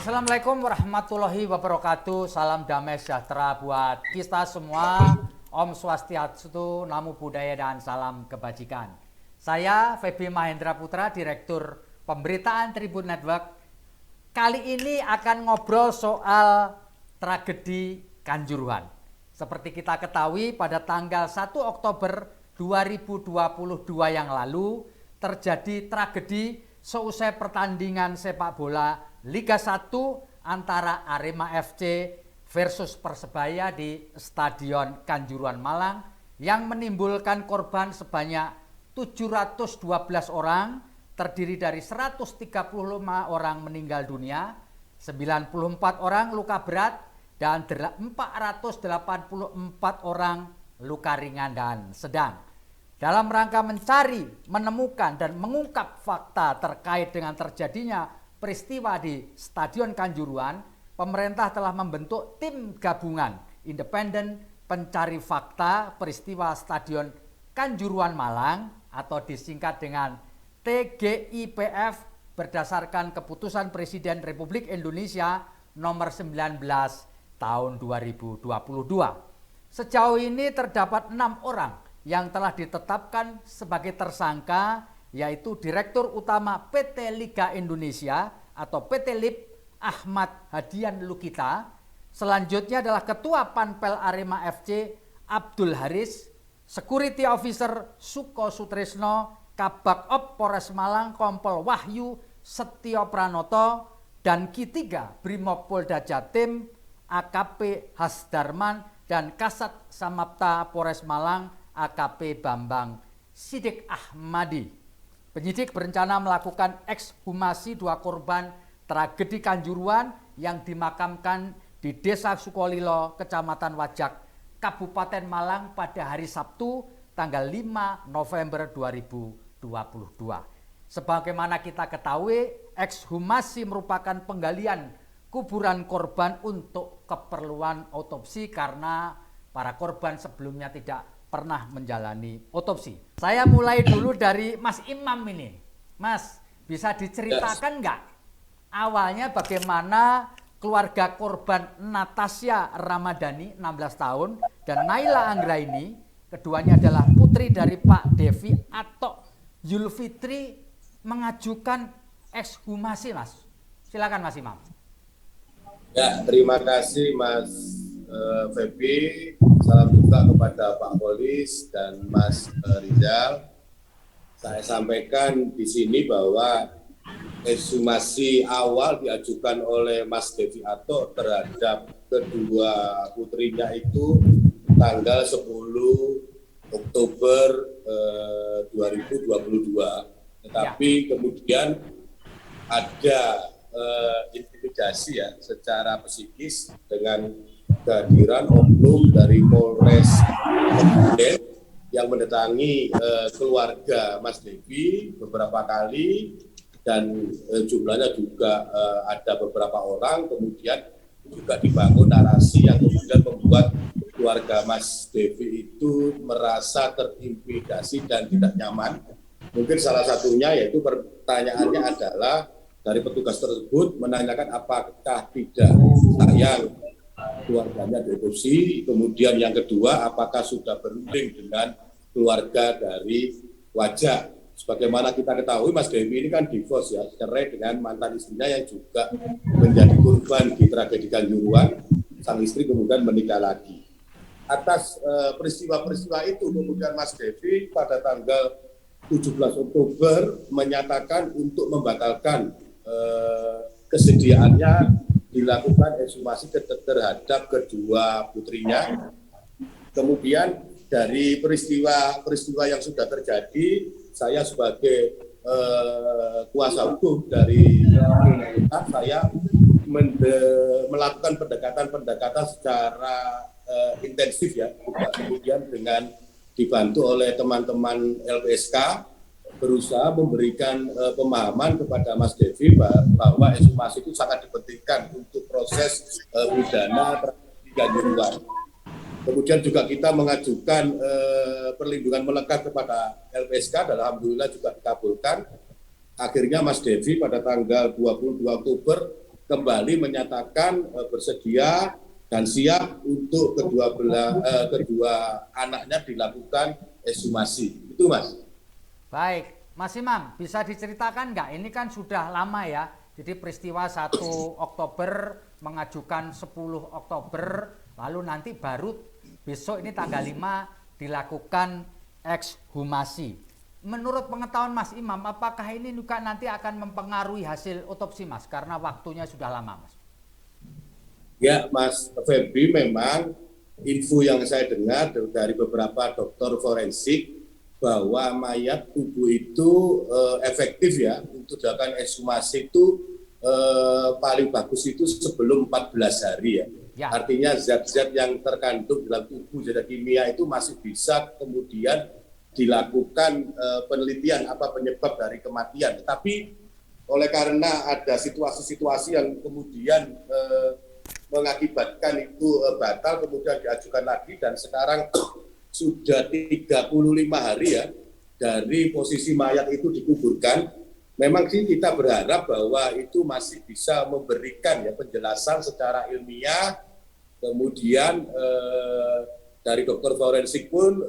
Assalamualaikum warahmatullahi wabarakatuh. Salam damai sejahtera buat kita semua. Om Swastiastu, Namo Buddhaya, dan salam kebajikan. Saya Feby Mahendra Putra, Direktur Pemberitaan Tribun Network. Kali ini akan ngobrol soal tragedi Kanjuruhan. Seperti kita ketahui, pada tanggal 1 Oktober 2022 yang lalu terjadi tragedi seusai pertandingan sepak bola Liga 1 antara Arema FC versus Persebaya di Stadion Kanjuruhan Malang yang menimbulkan korban sebanyak 712 orang, terdiri dari 135 orang meninggal dunia, 94 orang luka berat, dan 484 orang luka ringan dan sedang. Dalam rangka mencari, menemukan, dan mengungkap fakta terkait dengan terjadinya peristiwa di Stadion Kanjuruhan, pemerintah telah membentuk tim gabungan independen pencari fakta peristiwa Stadion Kanjuruhan Malang atau disingkat dengan TGIPF berdasarkan keputusan Presiden Republik Indonesia nomor 19 tahun 2022. Sejauh ini terdapat 6 orang yang telah ditetapkan sebagai tersangka, yaitu Direktur Utama PT Liga Indonesia atau PT LIP Ahmad Hadian Lukita. Selanjutnya adalah Ketua Panpel Arema FC Abdul Haris, Security Officer Suko Sutrisno, Kabak Op Polres Malang Kompol Wahyu Setio Pranoto, dan Ki-3 Brimob Polda Jatim AKP Hasdarman, dan Kasat Samapta Polres Malang AKP Bambang Sidik Ahmadi. Penyidik berencana melakukan ekshumasi 2 korban tragedi Kanjuruhan yang dimakamkan di Desa Sukolilo, Kecamatan Wajak, Kabupaten Malang pada hari Sabtu tanggal 5 November 2022. Sebagaimana kita ketahui, ekshumasi merupakan penggalian kuburan korban untuk keperluan otopsi karena para korban sebelumnya tidak pernah menjalani otopsi. Saya mulai dulu dari Mas Imam ini. Mas, bisa diceritakan nggak awalnya bagaimana keluarga korban Natasha Ramadhani 16 tahun dan Naila Anggraini, keduanya adalah putri dari Pak Devi atau Yulfitri, mengajukan ekshumasi, Mas? Silakan Mas Imam. Ya, terima kasih Mas Feby. Salam juga kepada Pak Polis dan Mas Rizal. Saya sampaikan di sini bahwa ekshumasi awal diajukan oleh Mas Devi Ato terhadap kedua putrinya itu tanggal 10 Oktober 2022. Tetapi kemudian ada intimidasi ya secara psikis dengan kehadiran oknum dari Polres Kebumen yang mendatangi keluarga Mas Devi beberapa kali, dan jumlahnya juga ada beberapa orang. Kemudian juga dibangun narasi yang kemudian membuat keluarga Mas Devi itu merasa terintimidasi dan tidak nyaman. Mungkin salah satunya yaitu pertanyaannya adalah dari petugas tersebut menanyakan apakah tidak sayang keluarganya diotopsi. Kemudian yang kedua, apakah sudah berunding dengan keluarga dari Wajak. Sebagaimana kita ketahui, Mas Devi ini kan divorce ya, cerai dengan mantan istrinya yang juga menjadi korban di tragedi Kanjuruhan. Sang istri kemudian menikah lagi. Atas peristiwa-peristiwa itu kemudian Mas Devi pada tanggal 17 Oktober menyatakan untuk membatalkan kesediaannya dilakukan ekshumasi terhadap kedua putrinya. Kemudian dari peristiwa yang sudah terjadi, saya sebagai kuasa hukum dari pemerintah, saya melakukan pendekatan secara intensif ya, kemudian dengan dibantu oleh teman-teman LPSK, berusaha memberikan pemahaman kepada Mas Devi bahwa ekshumasi itu sangat dipentingkan untuk proses pidana tragedi Kanjuruhan. Kemudian juga kita mengajukan perlindungan melekat kepada LPSK dan alhamdulillah juga dikabulkan. Akhirnya Mas Devi pada tanggal 22 Oktober kembali menyatakan bersedia dan siap untuk kedua anaknya dilakukan ekshumasi. Itu Mas. Baik, Mas Imam, bisa diceritakan nggak? Ini kan sudah lama ya. Jadi peristiwa 1 Oktober mengajukan 10 Oktober, lalu nanti baru besok ini tanggal 5 dilakukan ekshumasi. Menurut pengetahuan Mas Imam, apakah ini juga nanti akan mempengaruhi hasil otopsi Mas? Karena waktunya sudah lama Mas. Ya Mas Febri, memang info yang saya dengar dari beberapa dokter forensik bahwa mayat tubuh itu efektif ya untuk dilakukan ekshumasi itu paling bagus itu sebelum 14 hari ya. Artinya zat-zat yang terkandung dalam tubuh zat kimia itu masih bisa kemudian dilakukan penelitian apa penyebab dari kematian. Tapi oleh karena ada situasi-situasi yang kemudian mengakibatkan itu batal, kemudian diajukan lagi, dan sekarang sudah 35 hari ya dari posisi mayat itu dikuburkan. Memang sih kita berharap bahwa itu masih bisa memberikan ya penjelasan secara ilmiah. Kemudian dari dokter forensik pun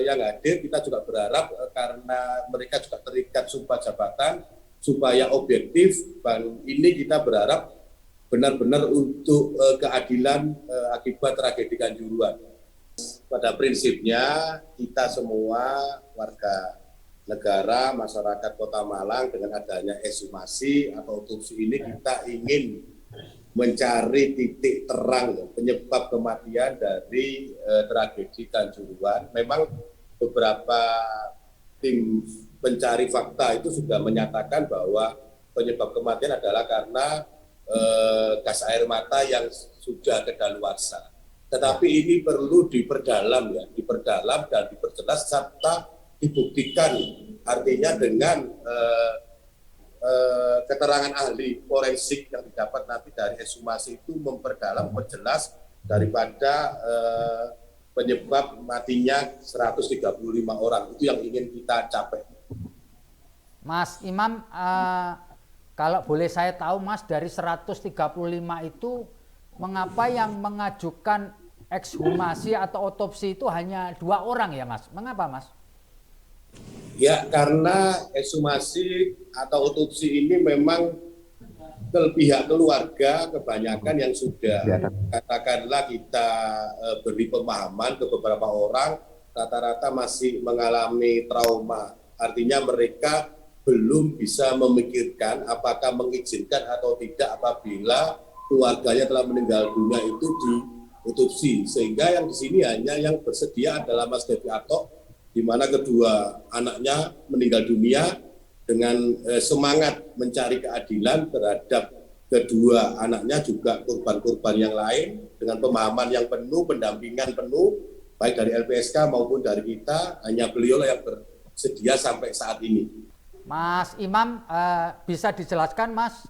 yang hadir, kita juga berharap karena mereka juga terikat sumpah jabatan supaya objektif, dan ini kita berharap benar-benar untuk keadilan akibat tragedi Kanjuruhan. Pada prinsipnya kita semua warga negara, masyarakat Kota Malang, dengan adanya ekshumasi atau otopsi ini kita ingin mencari titik terang penyebab kematian dari tragedi Kanjuruhan. Memang beberapa tim pencari fakta itu sudah menyatakan bahwa penyebab kematian adalah karena gas air mata yang sudah kedaluarsa. Tetapi ini perlu diperdalam ya, diperdalam dan diperjelas serta dibuktikan. Artinya dengan keterangan ahli forensik yang didapat nanti dari ekshumasi itu memperdalam, memperjelas daripada penyebab matinya 135 orang. Itu yang ingin kita capai. Mas Imam, kalau boleh saya tahu Mas, dari 135 itu mengapa yang mengajukan ekshumasi atau otopsi itu hanya 2 orang ya Mas? Mengapa Mas? Ya, karena ekshumasi atau otopsi ini memang pihak keluarga kebanyakan yang sudah katakanlah kita beri pemahaman ke beberapa orang, rata-rata masih mengalami trauma. Artinya mereka belum bisa memikirkan apakah mengizinkan atau tidak apabila keluarganya telah meninggal dunia itu diotopsi. Sehingga yang di sini hanya yang bersedia adalah Mas Devi Atok, di mana kedua anaknya meninggal dunia dengan semangat mencari keadilan terhadap kedua anaknya, juga korban-korban yang lain, dengan pemahaman yang penuh, pendampingan penuh, baik dari LPSK maupun dari kita. Hanya beliau yang bersedia sampai saat ini. Mas Imam, bisa dijelaskan Mas,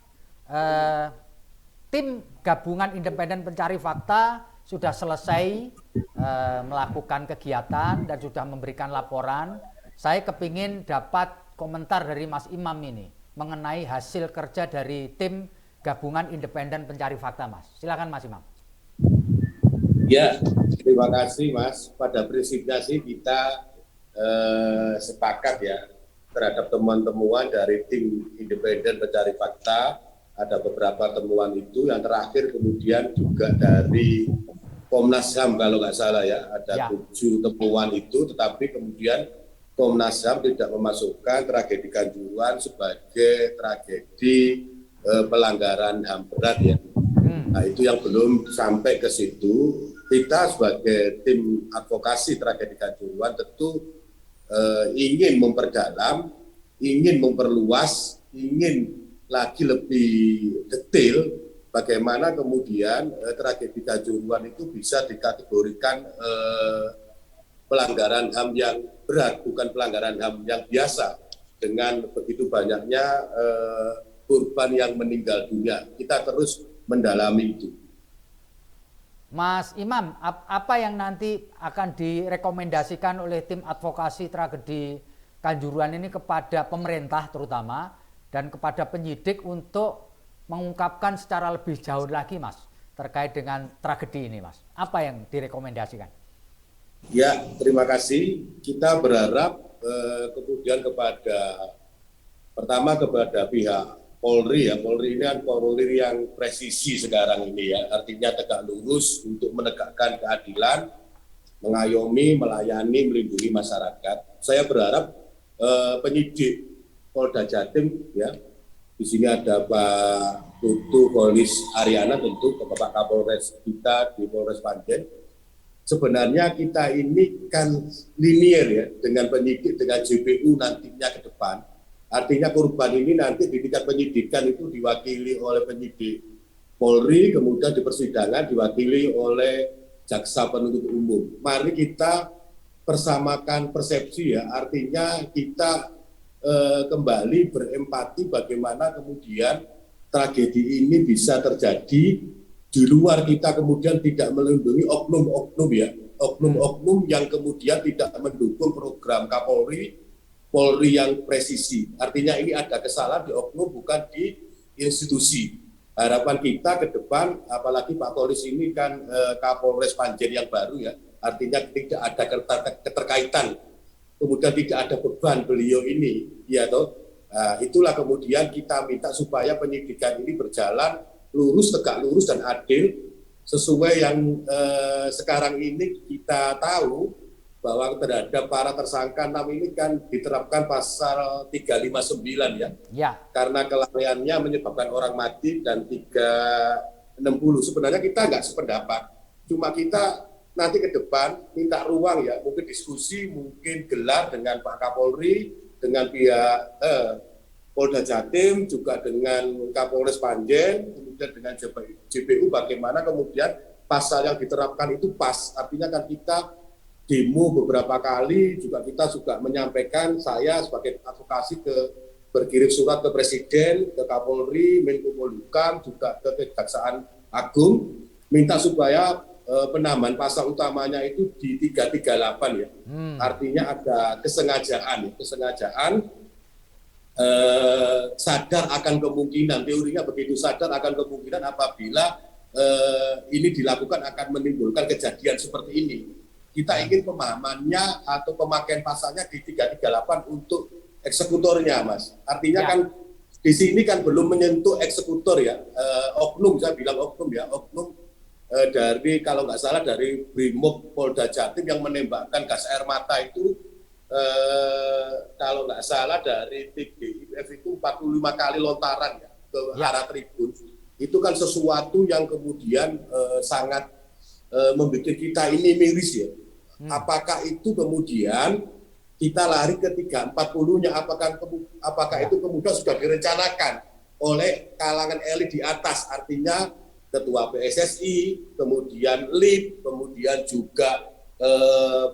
tim gabungan independen pencari fakta sudah selesai melakukan kegiatan dan sudah memberikan laporan. Saya kepingin dapat komentar dari Mas Imam ini mengenai hasil kerja dari tim gabungan independen pencari fakta Mas. Silakan Mas Imam. Ya, terima kasih Mas. Pada prinsipnya sih kita sepakat ya terhadap temuan-temuan dari tim independen pencari fakta. Ada beberapa temuan itu, yang terakhir kemudian juga dari Komnas HAM kalau nggak salah ya, ada 7 temuan itu, tetapi kemudian Komnas HAM tidak memasukkan tragedi Kanjuruhan sebagai tragedi pelanggaran HAM berat ya. Nah itu yang belum sampai ke situ. Kita sebagai tim advokasi tragedi Kanjuruhan tentu ingin memperdalam, ingin memperluas, ingin lagi lebih detail bagaimana kemudian tragedi Kanjuruhan itu bisa dikategorikan pelanggaran HAM yang berat, bukan pelanggaran HAM yang biasa dengan begitu banyaknya korban yang meninggal dunia. Kita terus mendalami itu. Mas Imam, apa yang nanti akan direkomendasikan oleh tim advokasi tragedi Kanjuruhan ini kepada pemerintah terutama dan kepada penyidik untuk mengungkapkan secara lebih jauh lagi, Mas, terkait dengan tragedi ini, Mas? Apa yang direkomendasikan? Ya, terima kasih. Kita berharap kemudian pertama kepada pihak Polri ya. Polri ini kan Polri yang presisi sekarang ini ya. Artinya tegak lurus untuk menegakkan keadilan, mengayomi, melayani, melindungi masyarakat. Saya berharap penyidik Polda Jatim ya. Di sini ada Pak Tutu Polis Ariana, tentu Bapak Kapolres kita di Polres Panjen. Sebenarnya kita ini kan linier ya dengan penyidik, dengan JPU nantinya ke depan. Artinya korban ini nanti di tingkat penyidikan itu diwakili oleh penyidik Polri, kemudian di persidangan diwakili oleh jaksa penuntut umum. Mari kita persamakan persepsi ya, artinya kita kembali berempati bagaimana kemudian tragedi ini bisa terjadi di luar kita kemudian tidak melindungi oknum-oknum ya, oknum-oknum yang kemudian tidak mendukung program Kapolri, Polri yang presisi. Artinya ini ada kesalahan di oknum bukan di institusi. Harapan kita ke depan, apalagi Pak Polisi ini kan Kapolres Panjen yang baru ya, artinya tidak ada keterkaitan, kemudian tidak ada beban beliau ini, ya toh. Nah, itulah kemudian kita minta supaya penyidikan ini berjalan lurus, tegak lurus dan adil sesuai yang sekarang ini kita tahu bahwa terhadap para tersangka 6 ini kan diterapkan pasal 359 ya. Ya. Karena kelalaiannya menyebabkan orang mati dan 360. Sebenarnya kita nggak sependapat. Cuma kita nanti ke depan minta ruang ya, mungkin diskusi, mungkin gelar dengan Pak Kapolri, dengan pihak Polda Jatim, juga dengan Kapolres Panjen, kemudian dengan JPU, bagaimana kemudian pasal yang diterapkan itu pas. Artinya kan kita demo beberapa kali, juga kita menyampaikan, saya sebagai advokasi berkirim surat ke Presiden, ke Kapolri, Menko Polhukam, juga ke Kejaksaan Agung, minta supaya penambahan pasal utamanya itu di 338 ya. Artinya ada kesengajaan sadar akan kemungkinan, teorinya begitu, sadar akan kemungkinan apabila ini dilakukan akan menimbulkan kejadian seperti ini. Kita ingin pemahamannya atau pemakaian pasalnya di 338 untuk eksekutornya, Mas. Artinya kan di sini kan belum menyentuh eksekutor ya, oknum, saya bilang oknum ya, oknum dari kalau nggak salah dari Brimob Polda Jatim yang menembakkan gas air mata itu kalau nggak salah dari TGIF itu 45 kali lontaran ya ke arah tribun. Itu kan sesuatu yang kemudian sangat membuat kita ini miris ya. Apakah itu kemudian kita lari ke 340-nya, apakah itu kemudian sudah direncanakan oleh kalangan elit di atas, artinya Ketua PSSI, kemudian LIP, kemudian juga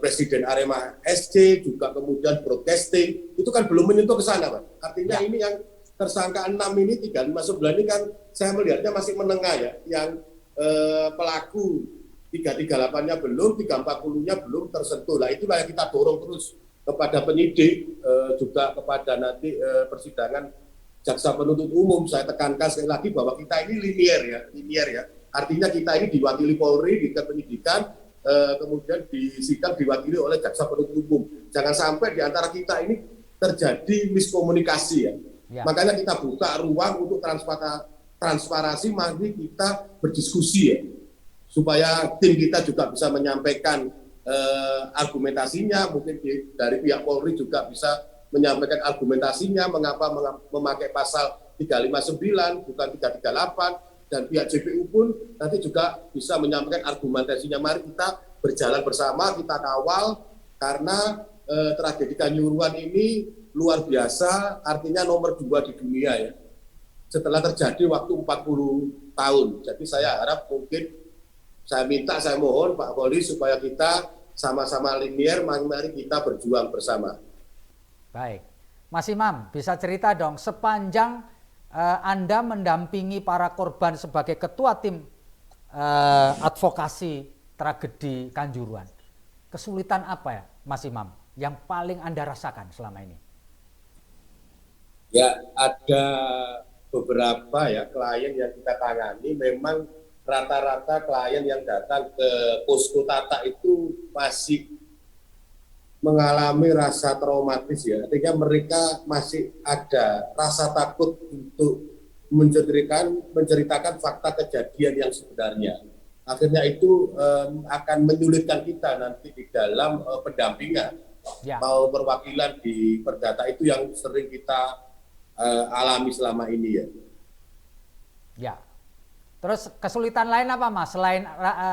Presiden Arema SC, juga kemudian broadcasting, itu kan belum menyentuh ke sana, Pak. Artinya ini yang tersangka 6 ini, 359 ini kan saya melihatnya masih menengah ya, yang pelaku 338-nya belum, 340-nya belum tersentuh. Nah, itulah yang kita dorong terus kepada penyidik, juga kepada nanti persidangan jaksa penuntut umum. Saya tekankan sekali lagi bahwa kita ini linier ya. Artinya kita ini diwakili Polri di penyidikan, kemudian di sidang diwakili oleh jaksa penuntut umum. Jangan sampai di antara kita ini terjadi miskomunikasi ya. Makanya kita buka ruang untuk transparansi, mari kita berdiskusi ya, supaya tim kita juga bisa menyampaikan argumentasinya, mungkin dari pihak Polri juga bisa menyampaikan argumentasinya, mengapa memakai pasal 359 bukan 338, dan pihak JPU pun nanti juga bisa menyampaikan argumentasinya. Mari kita berjalan bersama, kita kawal, karena tragedi Kanjuruhan ini luar biasa, artinya nomor 2 di dunia ya, setelah terjadi waktu 40 tahun. Jadi saya harap mungkin, saya mohon Pak Polri supaya kita sama-sama linier, mari kita berjuang bersama. Baik, Mas Imam, bisa cerita dong sepanjang Anda mendampingi para korban sebagai ketua tim advokasi tragedi Kanjuruhan, kesulitan apa ya, Mas Imam, yang paling Anda rasakan selama ini? Ya, ada beberapa ya klien yang kita tangani memang rata-rata klien yang datang ke posko Tata itu masih mengalami rasa traumatis ya, ketika mereka masih ada rasa takut untuk menceritakan fakta kejadian yang sebenarnya. Akhirnya itu akan menyulitkan kita nanti di dalam pendampingan. Ya. Mau perwakilan di perdata itu yang sering kita alami selama ini ya. Ya. Terus kesulitan lain apa Mas selain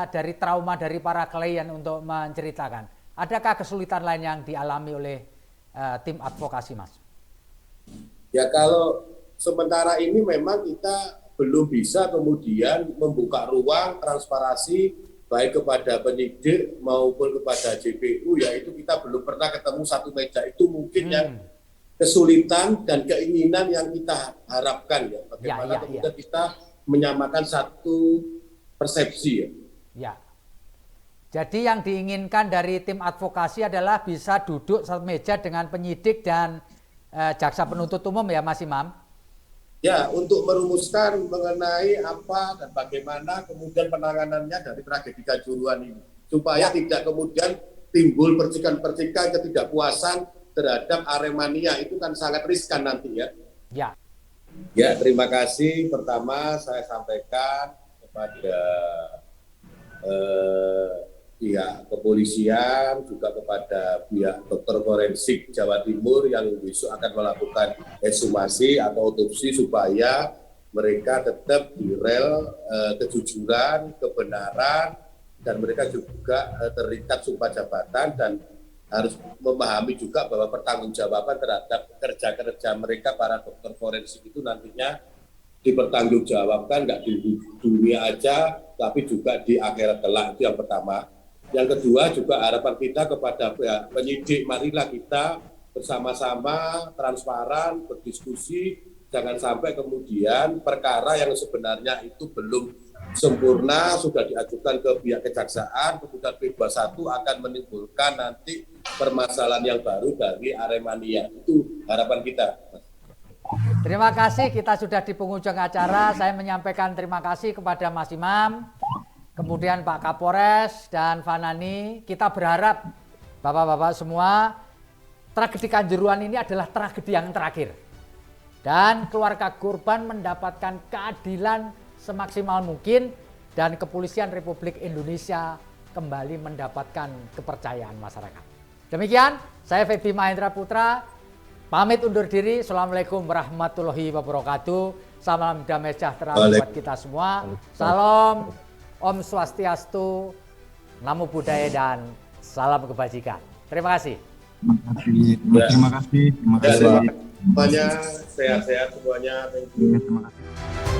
dari trauma dari para klien untuk menceritakan? Adakah kesulitan lain yang dialami oleh tim advokasi Mas? Ya kalau sementara ini memang kita belum bisa kemudian membuka ruang transparansi baik kepada penyidik maupun kepada JPU, yaitu kita belum pernah ketemu satu meja. Itu mungkin yang kesulitan dan keinginan yang kita harapkan ya. Bagaimana kemudian kita menyamakan satu persepsi ya. Ya. Jadi yang diinginkan dari tim advokasi adalah bisa duduk satu meja dengan penyidik dan jaksa penuntut umum ya Mas Imam. Ya, untuk merumuskan mengenai apa dan bagaimana kemudian penanganannya dari tragedi Kanjuruhan ini. Supaya tidak kemudian timbul percikan-percikan ketidakpuasan terhadap Aremania, itu kan sangat riskan nanti ya. Ya. Ya, terima kasih. Pertama saya sampaikan kepada pihak kepolisian, juga kepada pihak dokter forensik Jawa Timur yang besok akan melakukan ekshumasi atau otopsi supaya mereka tetap di rel kejujuran, kebenaran, dan mereka juga terikat sumpah jabatan dan harus memahami juga bahwa pertanggungjawaban terhadap kerja-kerja mereka para dokter forensik itu nantinya dipertanggungjawabkan nggak di dunia aja, tapi juga di akhirat kelak. Itu yang pertama. Yang kedua juga harapan kita kepada penyidik, marilah kita bersama-sama transparan, berdiskusi, jangan sampai kemudian perkara yang sebenarnya itu belum sempurna sudah diajukan ke pihak kejaksaan, kemudian P21 akan menimbulkan nanti permasalahan yang baru dari Aremania. Itu harapan kita. Terima kasih, kita sudah di penghujung acara. Saya menyampaikan terima kasih kepada Mas Imam, kemudian Pak Kapolres dan Fanani. Kita berharap Bapak-bapak semua, tragedi Kanjuruhan ini adalah tragedi yang terakhir. Dan keluarga korban mendapatkan keadilan semaksimal mungkin dan Kepolisian Republik Indonesia kembali mendapatkan kepercayaan masyarakat. Demikian, saya Feby Mahendra Putra, pamit undur diri. Assalamualaikum warahmatullahi wabarakatuh. Salam damai sejahtera buat kita semua. Salam, Om Swastiastu, Namo Buddhaya, dan salam kebajikan. Terima kasih. Terima kasih. Semuanya sehat-sehat semuanya. Terima kasih.